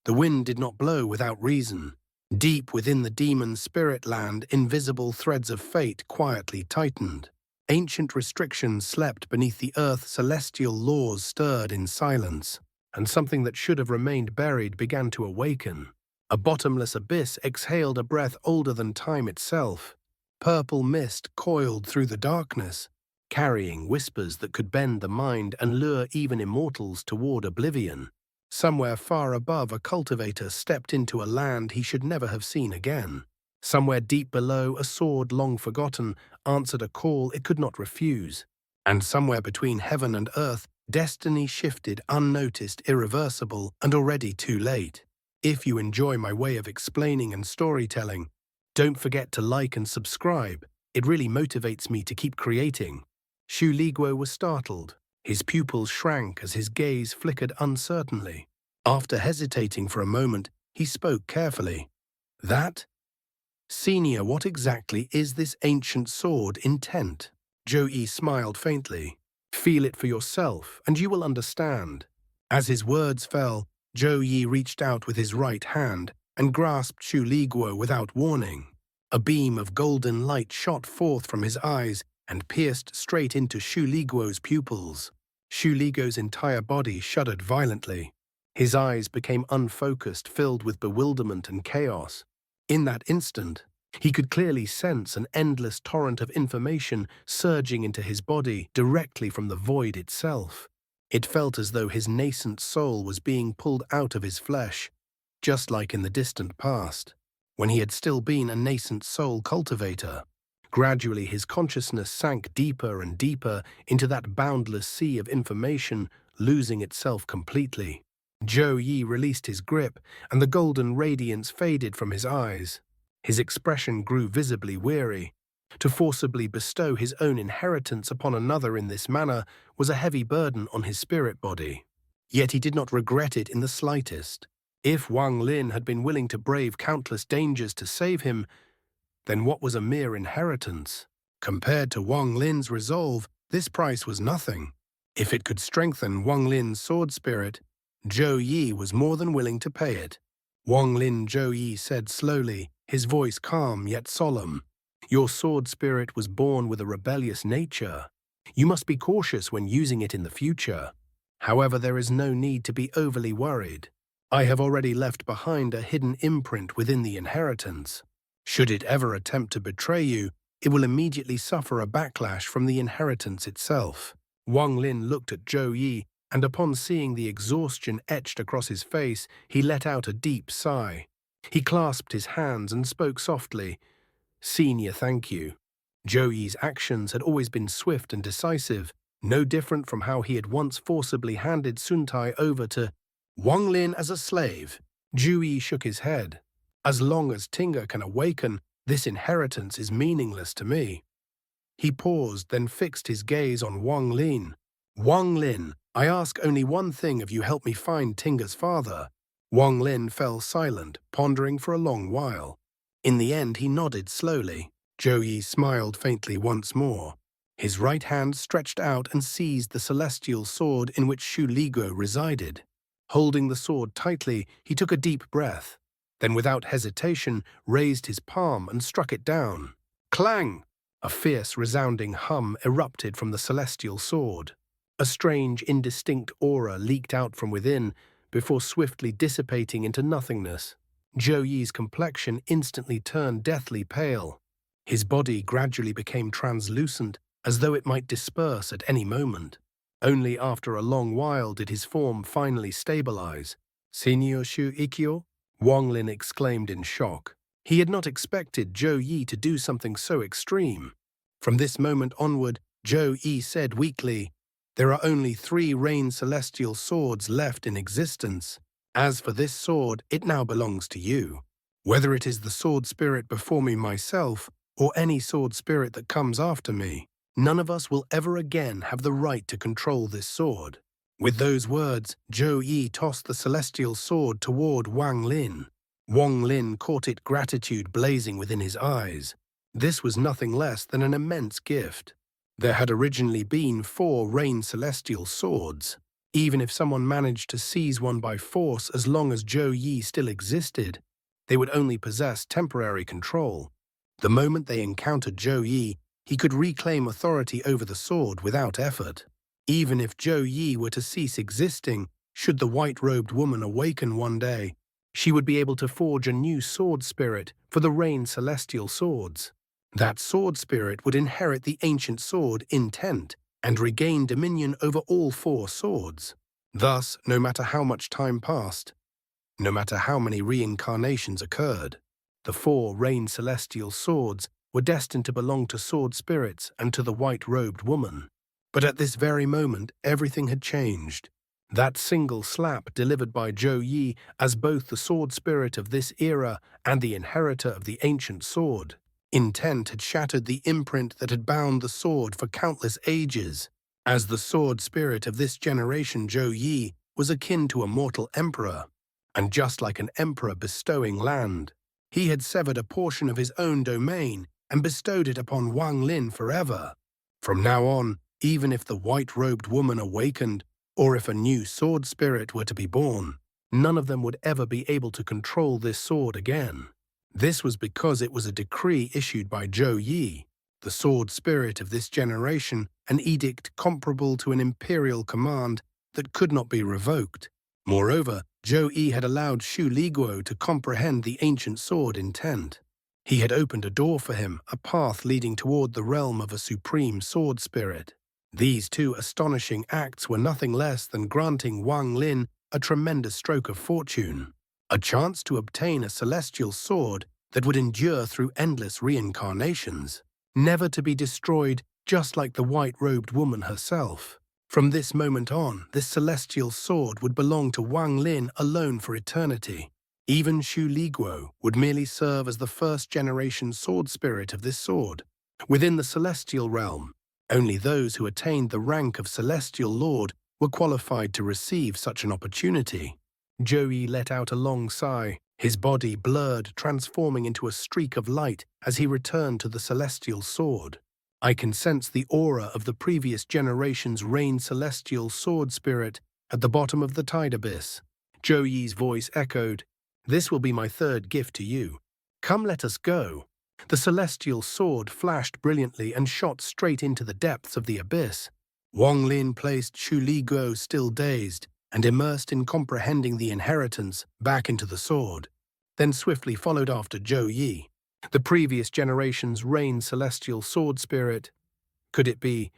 The wind did not blow without reason. Deep within the demon's spirit land, invisible threads of fate quietly tightened. Ancient restrictions slept beneath the earth, celestial laws stirred in silence, and something that should have remained buried began to awaken. A bottomless abyss exhaled a breath older than time itself. Purple mist coiled through the darkness, carrying whispers that could bend the mind and lure even immortals toward oblivion. Somewhere far above, a cultivator stepped into a land he should never have seen again. Somewhere deep below, a sword long forgotten answered a call it could not refuse. And somewhere between heaven and earth, destiny shifted, unnoticed, irreversible, and already too late. If you enjoy my way of explaining and storytelling, don't forget to like and subscribe. It really motivates me to keep creating. Xu Liguo was startled. His pupils shrank as his gaze flickered uncertainly. After hesitating for a moment, he spoke carefully. That? Senior, what exactly is this ancient sword intent? Zhou Yi smiled faintly. Feel it for yourself, and you will understand. As his words fell, Zhou Yi reached out with his right hand and grasped Xu Liguo without warning. A beam of golden light shot forth from his eyes and pierced straight into Xu Liguo's pupils. Xu Liguo's entire body shuddered violently. His eyes became unfocused, filled with bewilderment and chaos. In that instant, he could clearly sense an endless torrent of information surging into his body directly from the void itself. It felt as though his nascent soul was being pulled out of his flesh, just like in the distant past, when he had still been a nascent soul cultivator. Gradually, his consciousness sank deeper and deeper into that boundless sea of information, losing itself completely. Zhou Yi released his grip, and the golden radiance faded from his eyes. His expression grew visibly weary. To forcibly bestow his own inheritance upon another in this manner was a heavy burden on his spirit body. Yet he did not regret it in the slightest. If Wang Lin had been willing to brave countless dangers to save him, then what was a mere inheritance? Compared to Wang Lin's resolve, this price was nothing. If it could strengthen Wang Lin's sword spirit, Zhou Yi was more than willing to pay it. Wang Lin, Zhou Yi said slowly, his voice calm yet solemn. Your sword spirit was born with a rebellious nature. You must be cautious when using it in the future. However, there is no need to be overly worried. I have already left behind a hidden imprint within the inheritance. Should it ever attempt to betray you, it will immediately suffer a backlash from the inheritance itself. Wang Lin looked at Zhou Yi, and upon seeing the exhaustion etched across his face, he let out a deep sigh. He clasped his hands and spoke softly. Senior, thank you. Zhou Yi's actions had always been swift and decisive, no different from how he had once forcibly handed Sun Tai over to Wang Lin as a slave. Zhou Yi shook his head. As long as Tinga can awaken, this inheritance is meaningless to me. He paused, then fixed his gaze on Wang Lin. Wang Lin, I ask only one thing: if you help me find Tinga's father. Wang Lin fell silent, pondering for a long while. In the end, he nodded slowly. Zhou Yi smiled faintly once more. His right hand stretched out and seized the celestial sword in which Xu Liguo resided. Holding the sword tightly, he took a deep breath, then without hesitation raised his palm and struck it down. Clang! A fierce, resounding hum erupted from the celestial sword. A strange, indistinct aura leaked out from within, before swiftly dissipating into nothingness. Zhou Yi's complexion instantly turned deathly pale. His body gradually became translucent, as though it might disperse at any moment. Only after a long while did his form finally stabilize. Senior Xu Ikyo? Wang Lin exclaimed in shock. He had not expected Zhou Yi to do something so extreme. From this moment onward, Zhou Yi said weakly, there are only 3 Rain Celestial Swords left in existence. As for this sword, it now belongs to you. Whether it is the sword spirit before me myself, or any sword spirit that comes after me, none of us will ever again have the right to control this sword. With those words, Zhou Yi tossed the celestial sword toward Wang Lin. Wang Lin caught it, gratitude blazing within his eyes. This was nothing less than an immense gift. There had originally been 4 Rain Celestial Swords. Even if someone managed to seize one by force, as long as Zhou Yi still existed, they would only possess temporary control. The moment they encountered Zhou Yi, he could reclaim authority over the sword without effort. Even if Zhou Yi were to cease existing, should the white-robed woman awaken one day, she would be able to forge a new sword spirit for the Rain Celestial Swords. That sword spirit would inherit the ancient sword Intent and regain dominion over all four swords. Thus, no matter how much time passed, no matter how many reincarnations occurred, the four Rain Celestial Swords were destined to belong to sword spirits and to the white-robed woman. But at this very moment, everything had changed. That single slap delivered by Zhou Yi as both the sword spirit of this era and the inheritor of the ancient sword Intent had shattered the imprint that had bound the sword for countless ages. As the sword spirit of this generation, Zhou Yi was akin to a mortal emperor, and just like an emperor bestowing land, he had severed a portion of his own domain and bestowed it upon Wang Lin forever. From now on, even if the white-robed woman awakened, or if a new sword spirit were to be born, none of them would ever be able to control this sword again. This was because it was a decree issued by Zhou Yi, the sword spirit of this generation, an edict comparable to an imperial command that could not be revoked. Moreover, Zhou Yi had allowed Xu Liguo to comprehend the ancient sword Intent. He had opened a door for him, a path leading toward the realm of a supreme sword spirit. These two astonishing acts were nothing less than granting Wang Lin a tremendous stroke of fortune, a chance to obtain a celestial sword that would endure through endless reincarnations, never to be destroyed, just like the white-robed woman herself. From this moment on, this celestial sword would belong to Wang Lin alone for eternity. Even Xu Liguo would merely serve as the first-generation sword spirit of this sword. Within the celestial realm, only those who attained the rank of celestial lord were qualified to receive such an opportunity. Zhou Yi let out a long sigh, his body blurred, transforming into a streak of light as he returned to the celestial sword. I can sense the aura of the previous generation's Rain Celestial Sword Spirit at the bottom of the tide abyss. Zhou Yi's voice echoed, "This will be my third gift to you. Come, let us go." The celestial sword flashed brilliantly and shot straight into the depths of the abyss. Wang Lin placed Xu Liguo, still dazed and immersed in comprehending the inheritance, back into the sword, then swiftly followed after Zhou Yi. The previous generation's Rain Celestial Sword Spirit. Could it be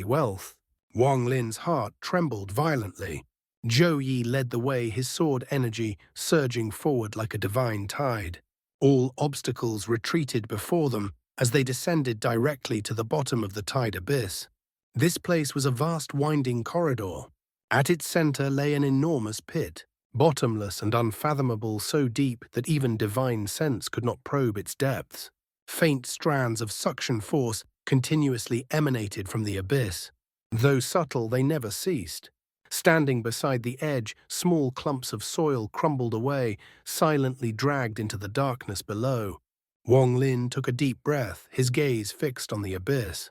wealth? Wang Lin's heart trembled violently. Zhou Yi led the way, his sword energy surging forward like a divine tide. All obstacles retreated before them as they descended directly to the bottom of the tide abyss. This place was a vast winding corridor. At its center lay an enormous pit, bottomless and unfathomable, so deep that even divine sense could not probe its depths. Faint strands of suction force continuously emanated from the abyss. Though subtle, they never ceased. Standing beside the edge, small clumps of soil crumbled away, silently dragged into the darkness below. Wang Lin took a deep breath, his gaze fixed on the abyss.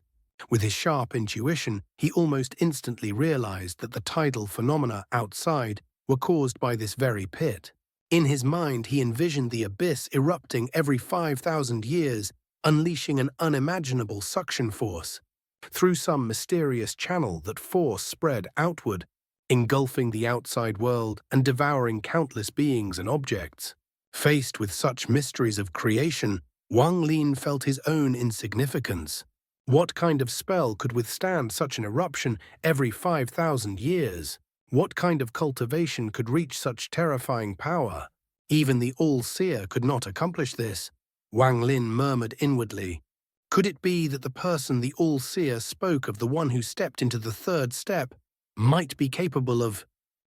With his sharp intuition, he almost instantly realized that the tidal phenomena outside were caused by this very pit. In his mind, he envisioned the abyss erupting every 5,000 years, unleashing an unimaginable suction force. Through some mysterious channel, that force spread outward, engulfing the outside world and devouring countless beings and objects. Faced with such mysteries of creation, Wang Lin felt his own insignificance. What kind of spell could withstand such an eruption every 5,000 years? What kind of cultivation could reach such terrifying power? Even the All-Seer could not accomplish this. Wang Lin murmured inwardly. Could it be that the person the All-Seer spoke of, the one who stepped into the third step, might be capable of...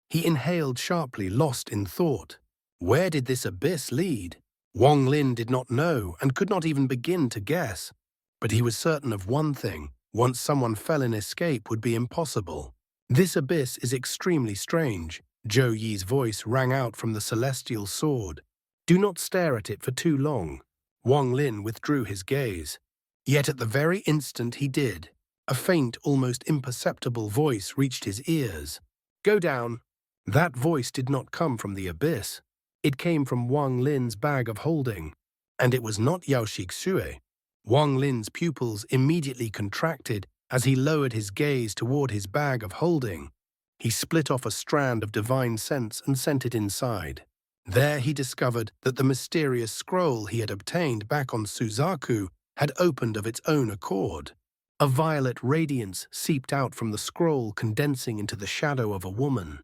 He inhaled sharply, lost in thought. Where did this abyss lead? Wang Lin did not know and could not even begin to guess. But he was certain of one thing: once someone fell in escape would be impossible. This abyss is extremely strange. Zhou Yi's voice rang out from the celestial sword. Do not stare at it for too long. Wang Lin withdrew his gaze. Yet at the very instant he did, a faint, almost imperceptible voice reached his ears. Go down. That voice did not come from the abyss. It came from Wang Lin's bag of holding, and it was not Yao Shixue. Wang Lin's pupils immediately contracted as he lowered his gaze toward his bag of holding. He split off a strand of divine sense and sent it inside. There he discovered that the mysterious scroll he had obtained back on Suzaku had opened of its own accord. A violet radiance seeped out from the scroll, condensing into the shadow of a woman.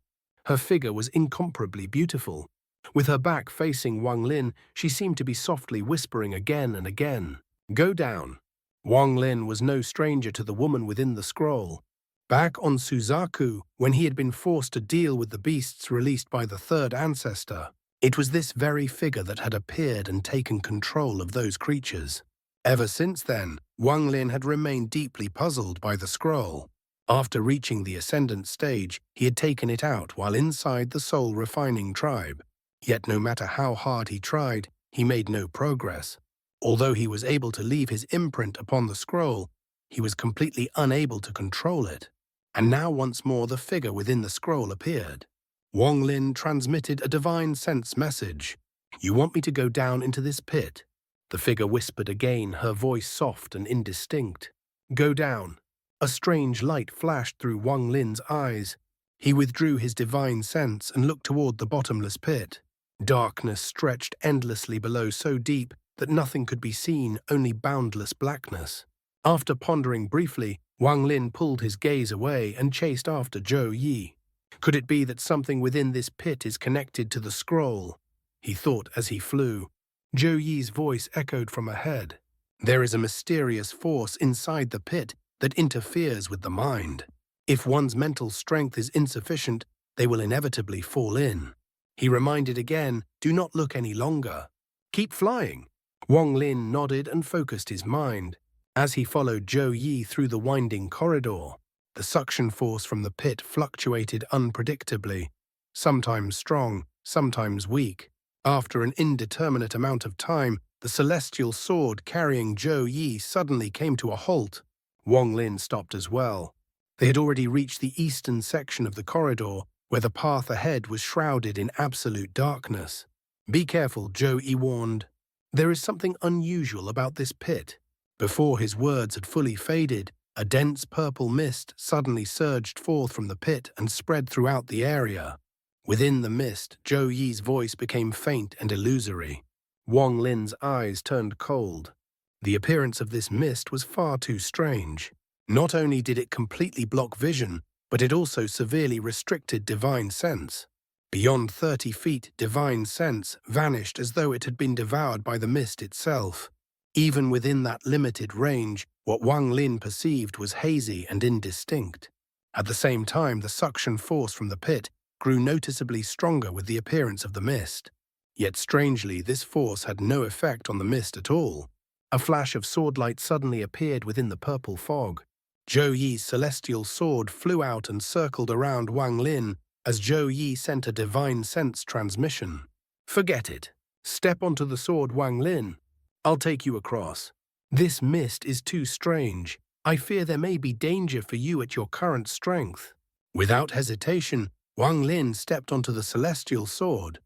Her figure was incomparably beautiful. With her back facing Wang Lin, she seemed to be softly whispering again and again, "Go down." Wang Lin was no stranger to the woman within the scroll. Back on Suzaku, when he had been forced to deal with the beasts released by the third ancestor, it was this very figure that had appeared and taken control of those creatures. Ever since then, Wang Lin had remained deeply puzzled by the scroll. After reaching the ascendant stage, he had taken it out while inside the soul-refining tribe. Yet no matter how hard he tried, he made no progress. Although he was able to leave his imprint upon the scroll, he was completely unable to control it. And now once more the figure within the scroll appeared. Wang Lin transmitted a divine sense message. "You want me to go down into this pit?" The figure whispered again, her voice soft and indistinct. "Go down." A strange light flashed through Wang Lin's eyes. He withdrew his divine sense and looked toward the bottomless pit. Darkness stretched endlessly below, so deep that nothing could be seen, only boundless blackness. After pondering briefly, Wang Lin pulled his gaze away and chased after Zhou Yi. Could it be that something within this pit is connected to the scroll? He thought as he flew. Zhou Yi's voice echoed from ahead. There is a mysterious force inside the pit that interferes with the mind. If one's mental strength is insufficient, they will inevitably fall in. He reminded again, "Do not look any longer. Keep flying." Wang Lin nodded and focused his mind. As he followed Zhou Yi through the winding corridor, the suction force from the pit fluctuated unpredictably, sometimes strong, sometimes weak. After an indeterminate amount of time, the celestial sword carrying Zhou Yi suddenly came to a halt. Wang Lin stopped as well. They had already reached the eastern section of the corridor, where the path ahead was shrouded in absolute darkness. "Be careful," Zhou Yi warned. "There is something unusual about this pit." Before his words had fully faded, a dense purple mist suddenly surged forth from the pit and spread throughout the area. Within the mist, Zhou Yi's voice became faint and illusory. Wang Lin's eyes turned cold. The appearance of this mist was far too strange. Not only did it completely block vision, but it also severely restricted divine sense. Beyond 30 feet, divine sense vanished as though it had been devoured by the mist itself. Even within that limited range, what Wang Lin perceived was hazy and indistinct. At the same time, the suction force from the pit grew noticeably stronger with the appearance of the mist. Yet strangely, this force had no effect on the mist at all. A flash of swordlight suddenly appeared within the purple fog. Zhou Yi's celestial sword flew out and circled around Wang Lin as Zhou Yi sent a divine sense transmission. "Forget it. Step onto the sword, Wang Lin. I'll take you across. This mist is too strange. I fear there may be danger for you at your current strength." Without hesitation, Wang Lin stepped onto the celestial sword.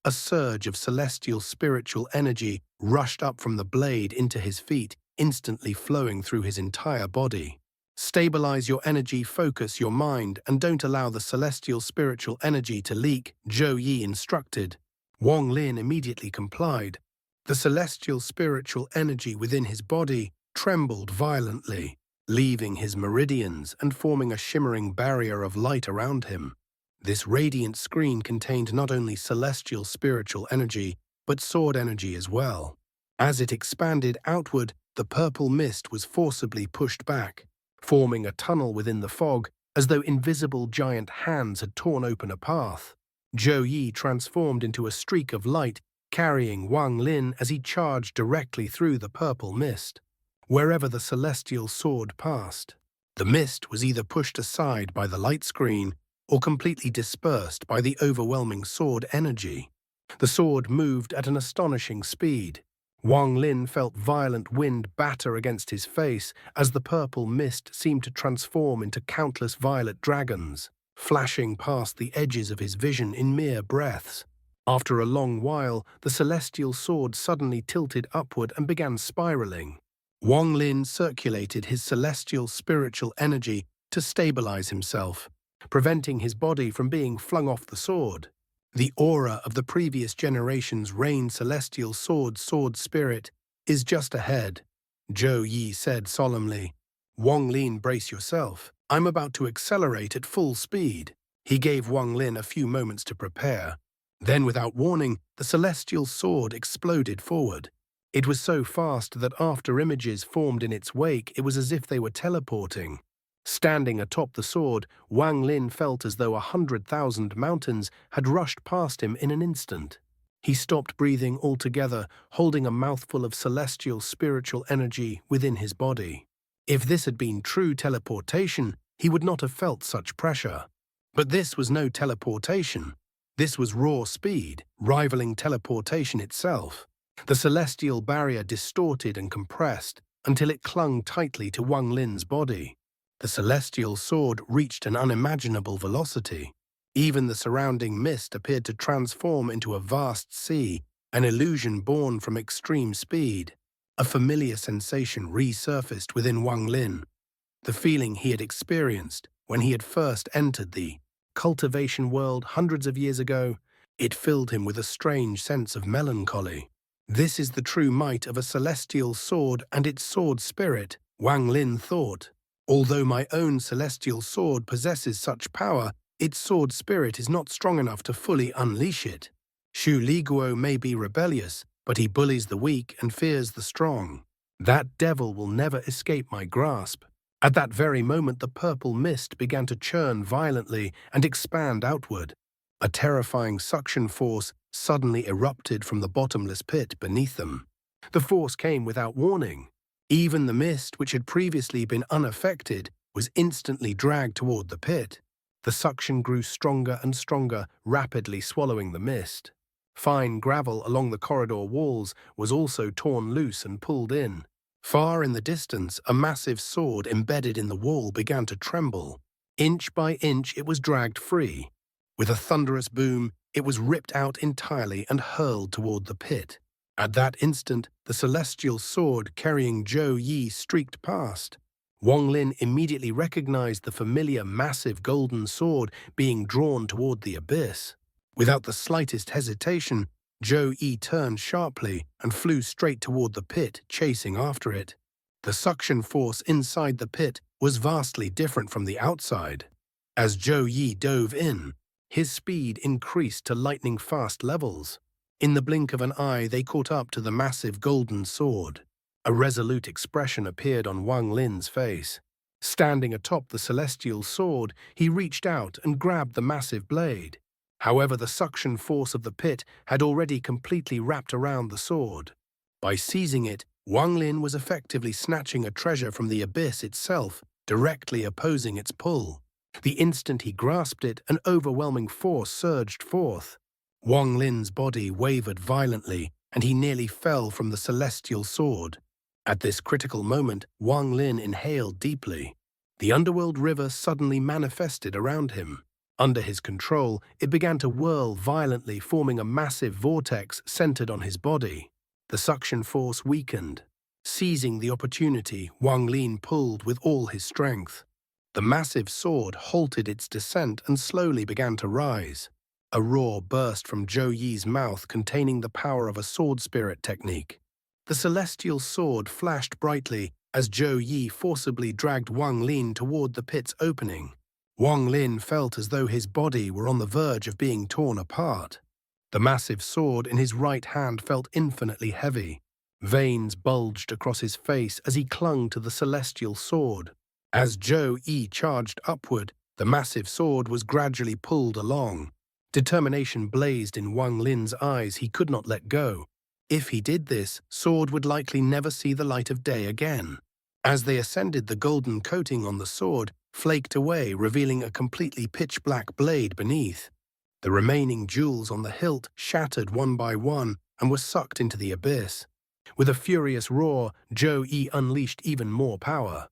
A surge of celestial spiritual energy rushed up from the blade into his feet, instantly flowing through his entire body. "Stabilize your energy, focus your mind, and don't allow the celestial spiritual energy to leak," Zhou Yi instructed. Wang Lin immediately complied. The celestial spiritual energy within his body trembled violently, leaving his meridians and forming a shimmering barrier of light around him. This radiant screen contained not only celestial spiritual energy, but sword energy as well. As it expanded outward, the purple mist was forcibly pushed back, forming a tunnel within the fog, as though invisible giant hands had torn open a path. Zhou Yi transformed into a streak of light, carrying Wang Lin as he charged directly through the purple mist. Wherever the celestial sword passed, the mist was either pushed aside by the light screen or completely dispersed by the overwhelming sword energy. The sword moved at an astonishing speed. Wang Lin felt violent wind batter against his face as the purple mist seemed to transform into countless violet dragons. flashing past the edges of his vision in mere breaths. After a long while, the celestial sword suddenly tilted upward and began spiraling. Wang Lin circulated his celestial spiritual energy to stabilize himself, preventing his body from being flung off the sword. The aura of the previous generation's rain celestial sword spirit is just ahead, Zhou Yi said solemnly. Wang Lin, brace yourself. I'm about to accelerate at full speed. He gave Wang Lin a few moments to prepare. Then, without warning, the celestial sword exploded forward. It was so fast that after images formed in its wake, it was as if they were teleporting. Standing atop the sword, Wang Lin felt as though 100,000 mountains had rushed past him in an instant. He stopped breathing altogether, holding a mouthful of celestial spiritual energy within his body. If this had been true teleportation, he would not have felt such pressure. But this was no teleportation. This was raw speed, rivaling teleportation itself. The celestial barrier distorted and compressed until it clung tightly to Wang Lin's body. The celestial sword reached an unimaginable velocity. Even the surrounding mist appeared to transform into a vast sea, an illusion born from extreme speed. A familiar sensation resurfaced within Wang Lin. The feeling he had experienced when he had first entered the cultivation world hundreds of years ago, it filled him with a strange sense of melancholy. This is the true might of a celestial sword and its sword spirit, Wang Lin thought. Although my own celestial sword possesses such power, its sword spirit is not strong enough to fully unleash it. Xu Liguo may be rebellious, but he bullies the weak and fears the strong. That devil will never escape my grasp. At that very moment, the purple mist began to churn violently and expand outward. A terrifying suction force suddenly erupted from the bottomless pit beneath them. The force came without warning. Even the mist, which had previously been unaffected, was instantly dragged toward the pit. The suction grew stronger and stronger, rapidly swallowing the mist. Fine gravel along the corridor walls was also torn loose and pulled in. Far in the distance, a massive sword embedded in the wall began to tremble. Inch by inch, it was dragged free. With a thunderous boom, it was ripped out entirely and hurled toward the pit. At that instant, the celestial sword carrying Zhou Yi streaked past. Wang Lin immediately recognized the familiar massive golden sword being drawn toward the abyss. Without the slightest hesitation, Zhou Yi turned sharply and flew straight toward the pit, chasing after it. The suction force inside the pit was vastly different from the outside. As Zhou Yi dove in, his speed increased to lightning-fast levels. In the blink of an eye, they caught up to the massive golden sword. A resolute expression appeared on Wang Lin's face. Standing atop the celestial sword, he reached out and grabbed the massive blade. However, the suction force of the pit had already completely wrapped around the sword. By seizing it, Wang Lin was effectively snatching a treasure from the abyss itself, directly opposing its pull. The instant he grasped it, an overwhelming force surged forth. Wang Lin's body wavered violently, and he nearly fell from the celestial sword. At this critical moment, Wang Lin inhaled deeply. The underworld river suddenly manifested around him. Under his control, it began to whirl violently, forming a massive vortex centered on his body. The suction force weakened. Seizing the opportunity, Wang Lin pulled with all his strength. The massive sword halted its descent and slowly began to rise. A roar burst from Zhou Yi's mouth containing the power of a sword spirit technique. The celestial sword flashed brightly as Zhou Yi forcibly dragged Wang Lin toward the pit's opening. Wang Lin felt as though his body were on the verge of being torn apart. The massive sword in his right hand felt infinitely heavy. Veins bulged across his face as he clung to the celestial sword. As Zhou Yi charged upward, the massive sword was gradually pulled along. Determination blazed in Wang Lin's eyes. He could not let go. If he did this, sword would likely never see the light of day again. As they ascended, the golden coating on the sword flaked away, revealing a completely pitch-black blade beneath. The remaining jewels on the hilt shattered one by one and were sucked into the abyss. With a furious roar, Zhou Yi unleashed even more power.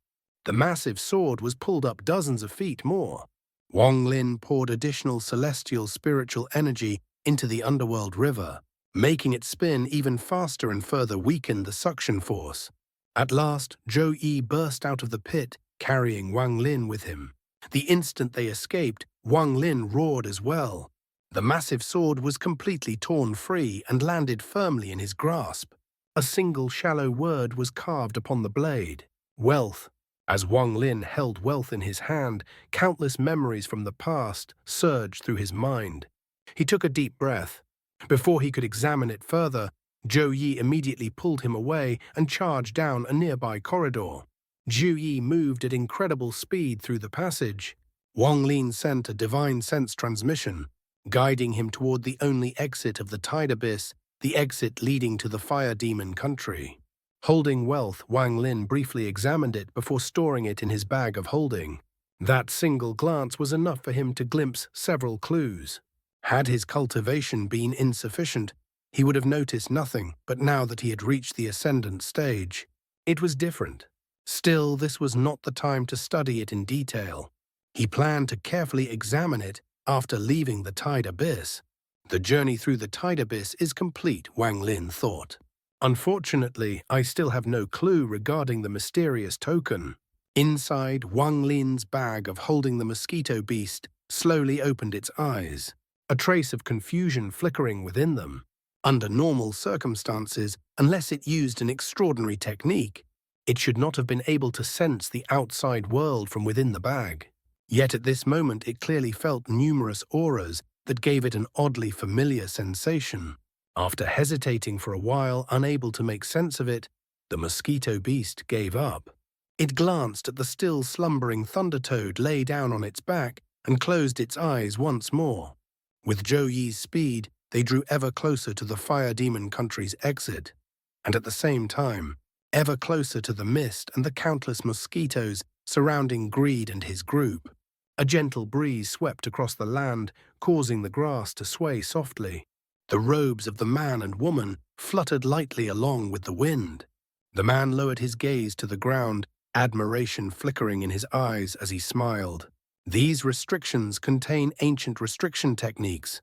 The massive sword was pulled up dozens of feet more. Wang Lin poured additional celestial spiritual energy into the underworld river, making it spin even faster and further weakened the suction force. At last, Zhou Yi burst out of the pit, carrying Wang Lin with him. The instant they escaped, Wang Lin roared as well. The massive sword was completely torn free and landed firmly in his grasp. A single shallow word was carved upon the blade: wealth. As Wang Lin held wealth in his hand, countless memories from the past surged through his mind. He took a deep breath. Before he could examine it further, Zhou Yi immediately pulled him away and charged down a nearby corridor. Zhou Yi moved at incredible speed through the passage. Wang Lin sent a divine sense transmission, guiding him toward the only exit of the Tide Abyss, the exit leading to the Fire Demon country. Holding wealth, Wang Lin briefly examined it before storing it in his bag of holding. That single glance was enough for him to glimpse several clues. Had his cultivation been insufficient, he would have noticed nothing, but now that he had reached the ascendant stage, it was different. Still, this was not the time to study it in detail. He planned to carefully examine it after leaving the Tide Abyss. The journey through the Tide Abyss is complete, Wang Lin thought. Unfortunately, I still have no clue regarding the mysterious token. Inside, Wang Lin's bag of holding the mosquito beast slowly opened its eyes, a trace of confusion flickering within them. Under normal circumstances, unless it used an extraordinary technique, it should not have been able to sense the outside world from within the bag. Yet at this moment it clearly felt numerous auras that gave it an oddly familiar sensation. After hesitating for a while, unable to make sense of it, the mosquito beast gave up. It glanced at the still slumbering thunder toad lay down on its back and closed its eyes once more. With Zhou Yi's speed, they drew ever closer to the Fire Demon country's exit, and at the same time, ever closer to the mist and the countless mosquitoes surrounding Greed and his group. A gentle breeze swept across the land, causing the grass to sway softly. The robes of the man and woman fluttered lightly along with the wind. The man lowered his gaze to the ground, admiration flickering in his eyes as he smiled. These restrictions contain ancient restriction techniques.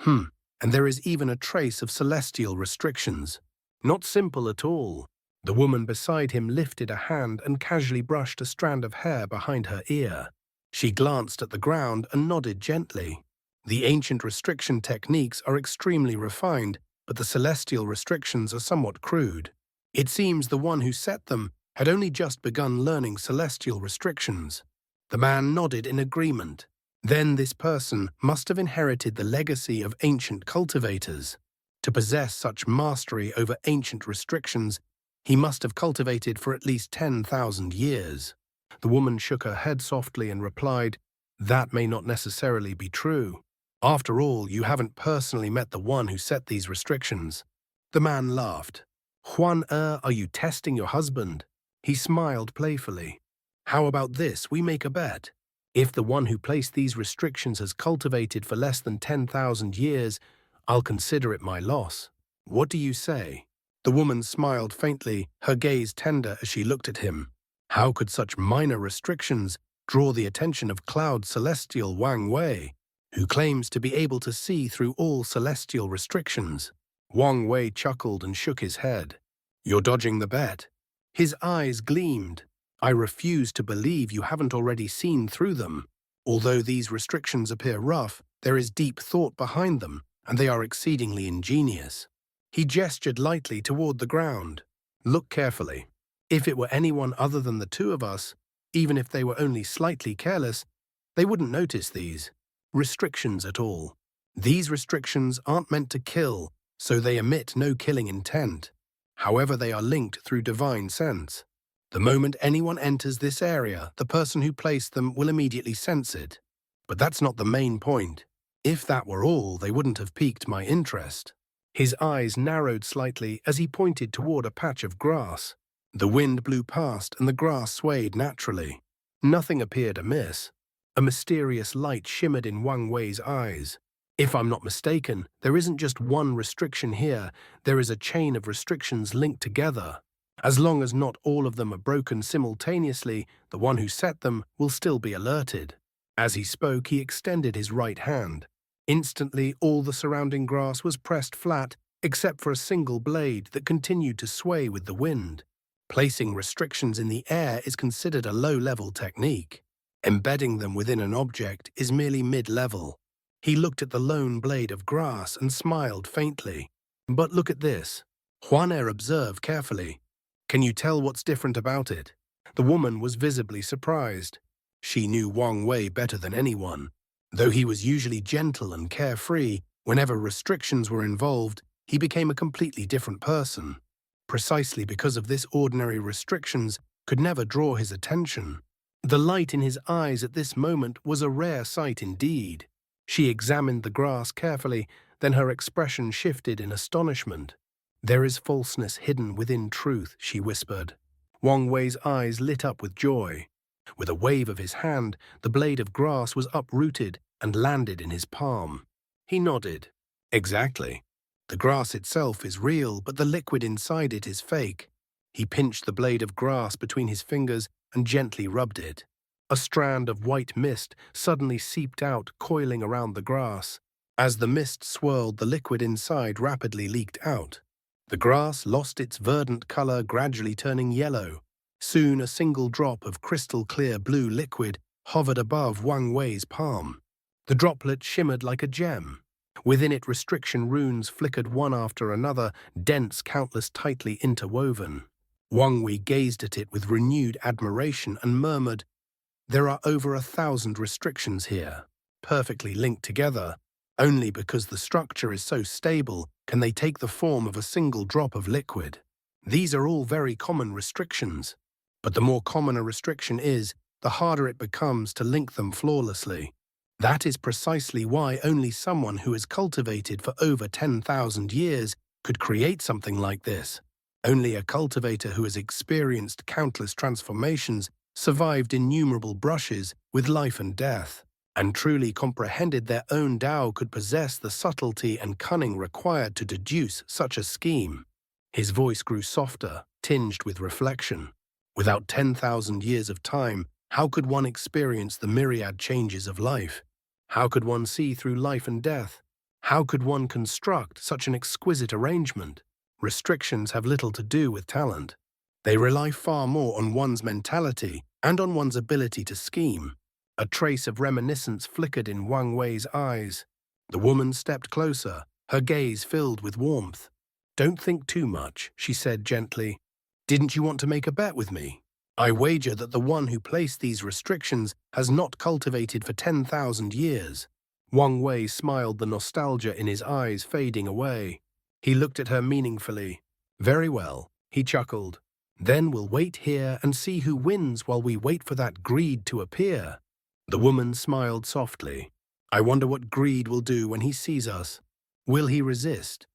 And there is even a trace of celestial restrictions. Not simple at all. The woman beside him lifted a hand and casually brushed a strand of hair behind her ear. She glanced at the ground and nodded gently. The ancient restriction techniques are extremely refined, but the celestial restrictions are somewhat crude. It seems the one who set them had only just begun learning celestial restrictions. The man nodded in agreement. Then this person must have inherited the legacy of ancient cultivators. To possess such mastery over ancient restrictions, he must have cultivated for at least 10,000 years. The woman shook her head softly and replied, "That may not necessarily be true. After all, you haven't personally met the one who set these restrictions." The man laughed. Are you testing your husband?" He smiled playfully. "How about this? We make a bet. If the one who placed these restrictions has cultivated for less than 10,000 years, I'll consider it my loss. What do you say?" The woman smiled faintly, her gaze tender as she looked at him. How could such minor restrictions draw the attention of Cloud Celestial Wang Wei, who claims to be able to see through all celestial restrictions? Wang Wei chuckled and shook his head. "You're dodging the bet." His eyes gleamed. "I refuse to believe you haven't already seen through them. Although these restrictions appear rough, there is deep thought behind them, and they are exceedingly ingenious." He gestured lightly toward the ground. "Look carefully. If it were anyone other than the two of us, even if they were only slightly careless, they wouldn't notice these restrictions at all. These restrictions aren't meant to kill, so they emit no killing intent. However, they are linked through divine sense. The moment anyone enters this area, the person who placed them will immediately sense it. But that's not the main point. If that were all, they wouldn't have piqued my interest." His eyes narrowed slightly as he pointed toward a patch of grass. The wind blew past and the grass swayed naturally. Nothing appeared amiss. A mysterious light shimmered in Wang Wei's eyes. "If I'm not mistaken, there isn't just one restriction here, there is a chain of restrictions linked together. As long as not all of them are broken simultaneously, the one who set them will still be alerted. As he spoke, he extended his right hand. Instantly, all the surrounding grass was pressed flat, except for a single blade that continued to sway with the wind. Placing restrictions in the air is considered a low-level technique. Embedding them within an object is merely mid-level. He looked at the lone blade of grass and smiled faintly. But look at this. Huaner observed carefully. Can you tell what's different about it? The woman was visibly surprised. She knew Wang Wei better than anyone. Though he was usually gentle and carefree, whenever restrictions were involved, he became a completely different person. Precisely because of this, ordinary restrictions could never draw his attention. The light in his eyes at this moment was a rare sight indeed. She examined the grass carefully, then her expression shifted in astonishment. There is falseness hidden within truth, she whispered. Wang Wei's eyes lit up with joy. With a wave of his hand, the blade of grass was uprooted and landed in his palm. He nodded. Exactly. The grass itself is real, but the liquid inside it is fake. He pinched the blade of grass between his fingers and gently rubbed it. A strand of white mist suddenly seeped out, coiling around the grass. As the mist swirled, the liquid inside rapidly leaked out. The grass lost its verdant color, gradually turning yellow. Soon a single drop of crystal-clear blue liquid hovered above Wang Wei's palm. The droplet shimmered like a gem. Within it, restriction runes flickered one after another, dense, countless, tightly interwoven. Wang Wei gazed at it with renewed admiration and murmured, "There are over 1,000 restrictions here, perfectly linked together. Only because the structure is so stable can they take the form of a single drop of liquid. These are all very common restrictions. But the more common a restriction is, the harder it becomes to link them flawlessly. That is precisely why only someone who has cultivated for over 10,000 years could create something like this. Only a cultivator who has experienced countless transformations, survived innumerable brushes with life and death, and truly comprehended their own Tao could possess the subtlety and cunning required to deduce such a scheme." His voice grew softer, tinged with reflection. Without 10,000 years of time, how could one experience the myriad changes of life? How could one see through life and death? How could one construct such an exquisite arrangement? Restrictions have little to do with talent. They rely far more on one's mentality and on one's ability to scheme. A trace of reminiscence flickered in Wang Wei's eyes. The woman stepped closer, her gaze filled with warmth. "Don't think too much," she said gently. "Didn't you want to make a bet with me? I wager that the one who placed these restrictions has not cultivated for 10,000 years. Wang Wei smiled, the nostalgia in his eyes fading away. He looked at her meaningfully. "Very well," he chuckled. "Then we'll wait here and see who wins while we wait for that greed to appear." The woman smiled softly. "I wonder what greed will do when he sees us. Will he resist?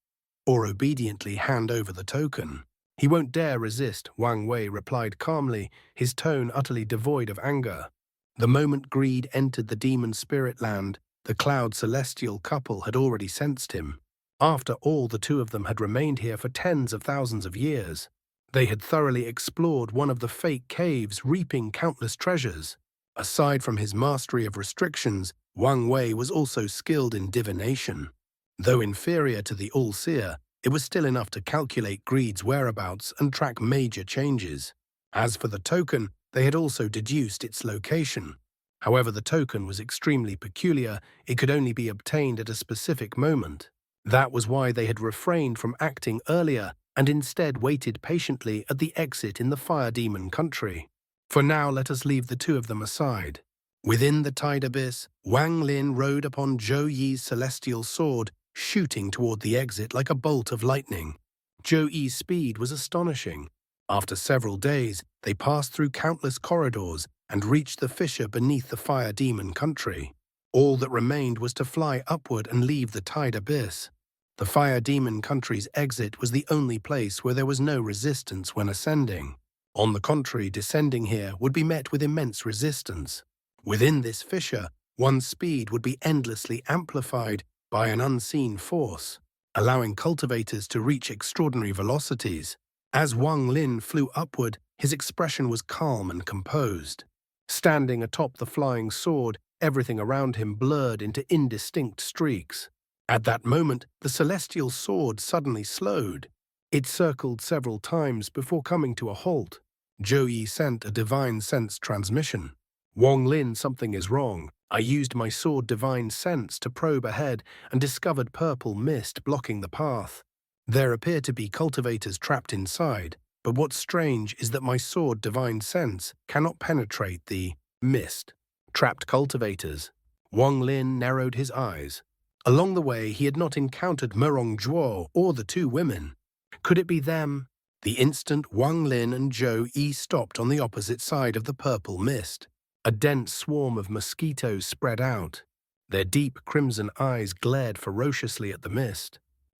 Or obediently hand over the token?" "He won't dare resist," Wang Wei replied calmly, his tone utterly devoid of anger. The moment greed entered the demon spirit land, the cloud celestial couple had already sensed him. After all, the two of them had remained here for tens of thousands of years. They had thoroughly explored one of the fake caves, reaping countless treasures. Aside from his mastery of restrictions, Wang Wei was also skilled in divination. Though inferior to the all-seer, it was still enough to calculate greed's whereabouts and track major changes. As for the token, they had also deduced its location. However, the token was extremely peculiar. It could only be obtained at a specific moment. That was why they had refrained from acting earlier and instead waited patiently at the exit in the fire demon country. For now, let us leave the two of them aside. Within the tide abyss, Wang Lin rode upon Zhou Yi's celestial sword, shooting toward the exit like a bolt of lightning. Zhou Yi's speed was astonishing. After several days, they passed through countless corridors and reached the fissure beneath the fire demon country. All that remained was to fly upward and leave the tide abyss. The fire demon country's exit was the only place where there was no resistance when ascending. On the contrary, descending here would be met with immense resistance. Within this fissure, one's speed would be endlessly amplified by an unseen force, allowing cultivators to reach extraordinary velocities. As Wang Lin flew upward, his expression was calm and composed. Standing atop the flying sword, everything around him blurred into indistinct streaks. At that moment, the celestial sword suddenly slowed. It circled several times before coming to a halt. Zhou Yi sent a divine sense transmission. Wang Lin, something is wrong. I used my sword divine sense to probe ahead and discovered purple mist blocking the path. There appear to be cultivators trapped inside, but what's strange is that my sword divine sense cannot penetrate the mist. Trapped cultivators. Wang Lin narrowed his eyes. Along the way, he had not encountered Merong Zhuo or the two women. Could it be them? The instant Wang Lin and Zhou Yi stopped on the opposite side of the purple mist, a dense swarm of mosquitoes spread out. Their deep crimson eyes glared ferociously at the mist.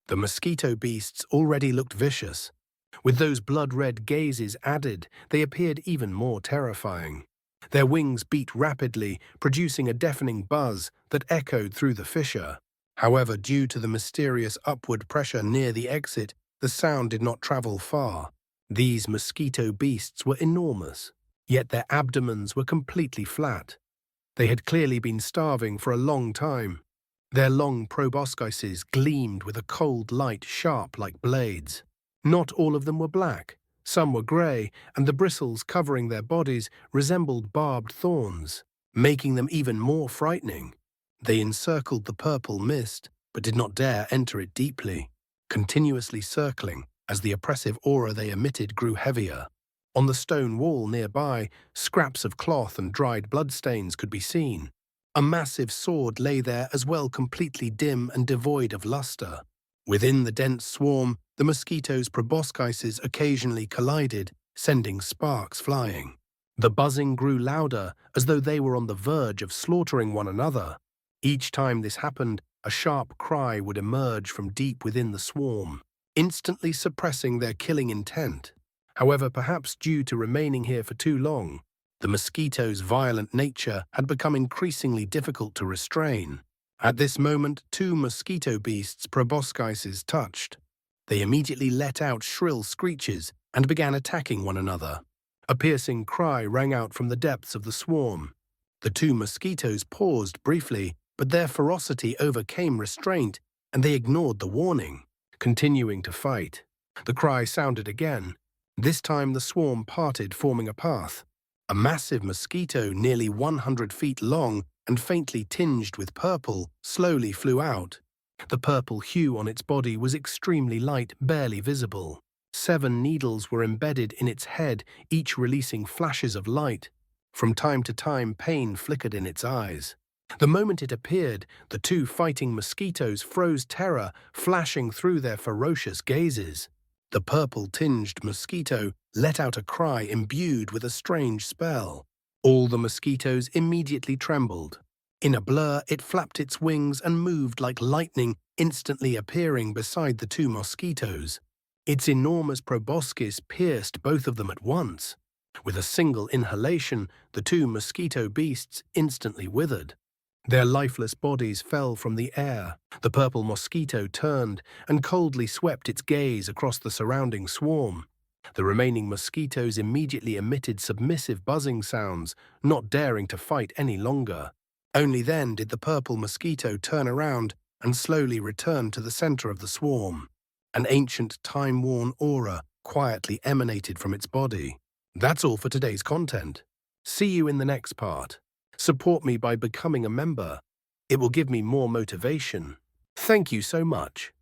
The mosquito beasts already looked vicious. With those blood-red gazes added, they appeared even more terrifying. Their wings beat rapidly, producing a deafening buzz that echoed through the fissure. However, due to the mysterious upward pressure near the exit, the sound did not travel far. These mosquito beasts were enormous, yet their abdomens were completely flat. They had clearly been starving for a long time. Their long proboscises gleamed with a cold light sharp like blades. Not all of them were black. Some were grey, and the bristles covering their bodies resembled barbed thorns, making them even more frightening. They encircled the purple mist, but did not dare enter it deeply, continuously circling as the oppressive aura they emitted grew heavier. On the stone wall nearby, scraps of cloth and dried bloodstains could be seen. A massive sword lay there as well, completely dim and devoid of luster. Within the dense swarm, the mosquitoes' proboscises occasionally collided, sending sparks flying. The buzzing grew louder, as though they were on the verge of slaughtering one another. Each time this happened, a sharp cry would emerge from deep within the swarm, instantly suppressing their killing intent. However, perhaps due to remaining here for too long, the mosquito's violent nature had become increasingly difficult to restrain. At this moment, two mosquito beasts' proboscises touched. They immediately let out shrill screeches and began attacking one another. A piercing cry rang out from the depths of the swarm. The two mosquitoes paused briefly, but their ferocity overcame restraint, and they ignored the warning, continuing to fight. The cry sounded again. This time the swarm parted, forming a path. A massive mosquito, nearly 100 feet long and faintly tinged with purple, slowly flew out. The purple hue on its body was extremely light, barely visible. 7 needles were embedded in its head, each releasing flashes of light. From time to time, pain flickered in its eyes. The moment it appeared, the two fighting mosquitoes froze terror, flashing through their ferocious gazes. The purple-tinged mosquito let out a cry imbued with a strange spell. All the mosquitoes immediately trembled. In a blur, it flapped its wings and moved like lightning, instantly appearing beside the two mosquitoes. Its enormous proboscis pierced both of them at once. With a single inhalation, the two mosquito beasts instantly withered. Their lifeless bodies fell from the air. The purple mosquito turned and coldly swept its gaze across the surrounding swarm. The remaining mosquitoes immediately emitted submissive buzzing sounds, not daring to fight any longer. Only then did the purple mosquito turn around and slowly return to the center of the swarm. An ancient, time-worn aura quietly emanated from its body. That's all for today's content. See you in the next part. Support me by becoming a member. It will give me more motivation. Thank you so much.